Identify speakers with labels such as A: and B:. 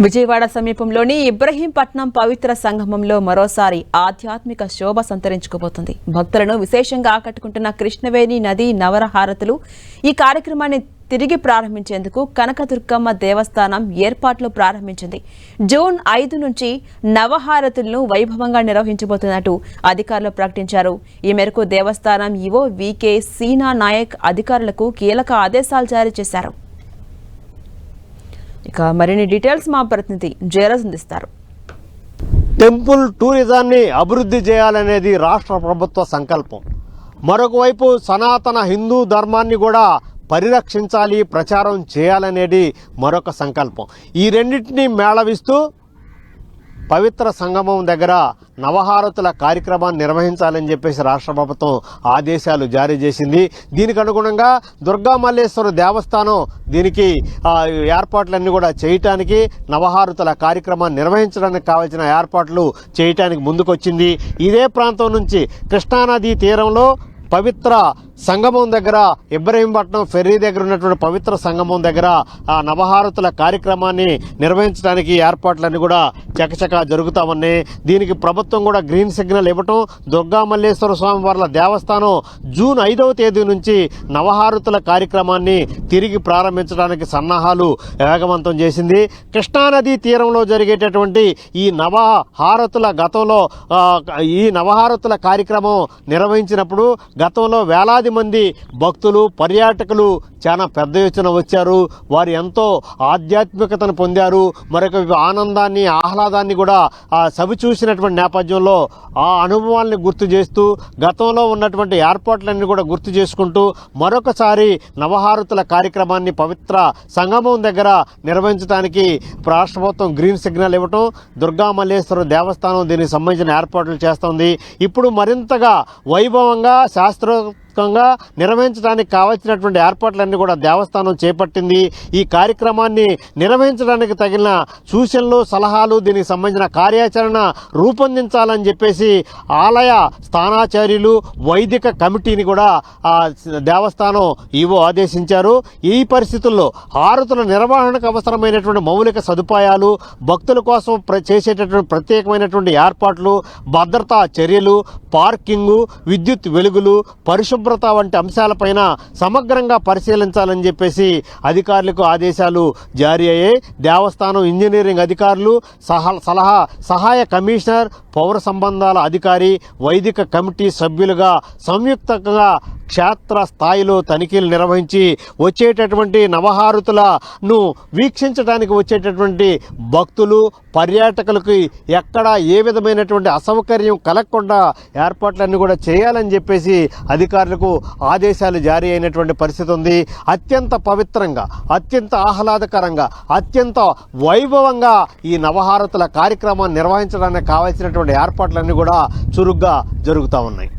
A: విజయవాడ సమీపంలోని ఇబ్రహీంపట్నం పవిత్ర సంగమంలో మరోసారి ఆధ్యాత్మిక శోభ సంతరించుకోబోతుంది. భక్తులను విశేషంగా ఆకట్టుకుంటున్న కృష్ణవేణి నది నవరహారతులు ఈ కార్యక్రమాన్ని తిరిగి ప్రారంభించేందుకు కనకదుర్గమ్మ దేవస్థానం ఏర్పాట్లు ప్రారంభించింది. జూన్ 5 నుంచి నవహారతులను వైభవంగా నిర్వహించబోతున్నట్టు అధికారులు ప్రకటించారు. ఈ మేరకు దేవస్థానం ఈవో వికే సీనా నాయక్ అధికారులకు కీలక ఆదేశాలు జారీ చేశారు. ఇక మరిన్ని డీటెయిల్స్ మా ప్రతినిధి జయరాజ్ అందిస్తారు.
B: టెంపుల్ టూరిజాన్ని అభివృద్ధి చేయాలనేది రాష్ట్ర ప్రభుత్వ సంకల్పం. మరొక వైపు సనాతన హిందూ ధర్మాన్ని కూడా పరిరక్షించాలి, ప్రచారం చేయాలనేది మరొక సంకల్పం. ఈ రెండింటినీ మేళవిస్తూ పవిత్ర సంగమం దగ్గర నవహారతుల కార్యక్రమాన్ని నిర్వహించాలని చెప్పేసి రాష్ట్ర ప్రభుత్వం ఆదేశాలు జారీ చేసింది. దీనికి అనుగుణంగా దుర్గా మల్లేశ్వర దేవస్థానం దీనికి ఏర్పాట్లన్నీ కూడా చేయటానికి, నవహారతుల కార్యక్రమాన్ని నిర్వహించడానికి కావాల్సిన ఏర్పాట్లు చేయటానికి ముందుకొచ్చింది. ఇదే ప్రాంతం నుంచి కృష్ణానదీ తీరంలో పవిత్ర సంగమం దగ్గర, ఇబ్రహీంపట్నం ఫెర్రీ దగ్గర ఉన్నటువంటి పవిత్ర సంగమం దగ్గర ఆ నవహారతుల కార్యక్రమాన్ని నిర్వహించడానికి ఏర్పాట్లన్నీ కూడా చకచకా జరుగుతూ ఉన్నాయి. దీనికి ప్రభుత్వం కూడా గ్రీన్ సిగ్నల్ ఇవ్వటం, దుర్గా మల్లేశ్వర స్వామి వార్ల దేవస్థానం జూన్ 5వ తేదీ నుంచి నవహారతుల కార్యక్రమాన్ని తిరిగి ప్రారంభించడానికి సన్నాహాలు వేగవంతం చేసింది. కృష్ణానదీ తీరంలో జరిగేటటువంటి ఈ నవహారతుల కార్యక్రమం నిర్వహించినప్పుడు గతంలో వేలాది మంది భక్తులు, పర్యాటకులు చాలా పెద్ద ఎత్తున వచ్చారు. వారు ఎంతో ఆధ్యాత్మికతను పొందారు. మరొక ఆనందాన్ని, ఆహ్లాదాన్ని కూడా సవి చూసినటువంటి నేపథ్యంలో ఆ అనుభవాల్ని గుర్తు చేస్తూ, గతంలో ఉన్నటువంటి ఏర్పాట్లన్నీ కూడా గుర్తు చేసుకుంటూ మరొకసారి నవహారతుల కార్యక్రమాన్ని పవిత్ర సంగమం దగ్గర నిర్వహించడానికి రాష్ట్ర ప్రభుత్వం గ్రీన్ సిగ్నల్ ఇవ్వటం, దుర్గా మల్లేశ్వర దేవస్థానం దీనికి సంబంధించిన ఏర్పాట్లు చేస్తోంది. ఇప్పుడు మరింతగా వైభవంగా, శాస్త్రోక్తంగా నిర్వహించడానికి కావాల్సినటువంటి ఏర్పాట్లన్నీ కూడా దేవస్థానం చేపట్టింది. ఈ కార్యక్రమాన్ని నిర్వహించడానికి తగిన సూచనలు, సలహాలు, దీనికి సంబంధించిన కార్యాచరణ రూపొందించాలని చెప్పేసి ఆలయ స్థానాచార్యులు, వైదిక కమిటీని కూడా దేవస్థానం ఈవో ఆదేశించారు. ఈ పరిస్థితుల్లో హారతుల నిర్వహణకు అవసరమైనటువంటి మౌలిక సదుపాయాలు, భక్తుల కోసం చేసేటటువంటి ప్రత్యేకమైనటువంటి ఏర్పాట్లు, భద్రతా చర్యలు, పార్కింగు, విద్యుత్ వెలుగులు, పరిశుభ్రత వంటి అంశాలపైన సమగ్రంగా పరిశీలించాలని చెప్పేసి అధికారులకు ఆదేశాలు జారీ అయ్యాయి. దేవస్థానం ఇంజనీరింగ్ అధికారులు, సహాయ కమిషనర్, పౌర సంబంధాల అధికారి, వైదిక కమిటీ సభ్యులుగా సంయుక్తంగా క్షేత్ర స్థాయిలో తనిఖీలు నిర్వహించి వచ్చేటటువంటి నవహారతులను వీక్షించడానికి వచ్చేటటువంటి భక్తులు, పర్యాటకులకు ఎక్కడ ఏ విధమైనటువంటి అసౌకర్యం కలగకుండా ఏర్పాట్లన్నీ కూడా చేయాలని చెప్పేసి అధికారులకు ఆదేశాలు జారీ అయినటువంటి పరిస్థితి ఉంది. అత్యంత పవిత్రంగా, అత్యంత ఆహ్లాదకరంగా, అత్యంత వైభవంగా ఈ నవహారతుల కార్యక్రమాన్ని నిర్వహించడానికి కావాల్సినటువంటి ఏర్పాట్లన్నీ కూడా చురుగ్గా జరుగుతూ ఉన్నాయి.